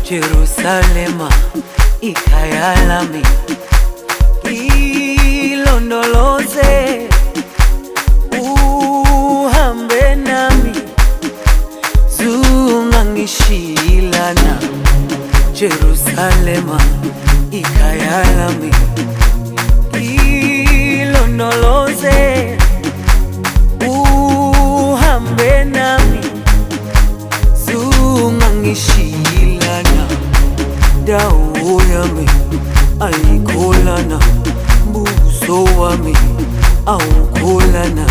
Jerusalema ikhaya lami, ilondoloze uhambe nami, zungangishilana. Jerusalema ikhaya lami, ilondoloze uhambe nami, zungangishilana. Dawo yami ayikholana, buso wami awukholana.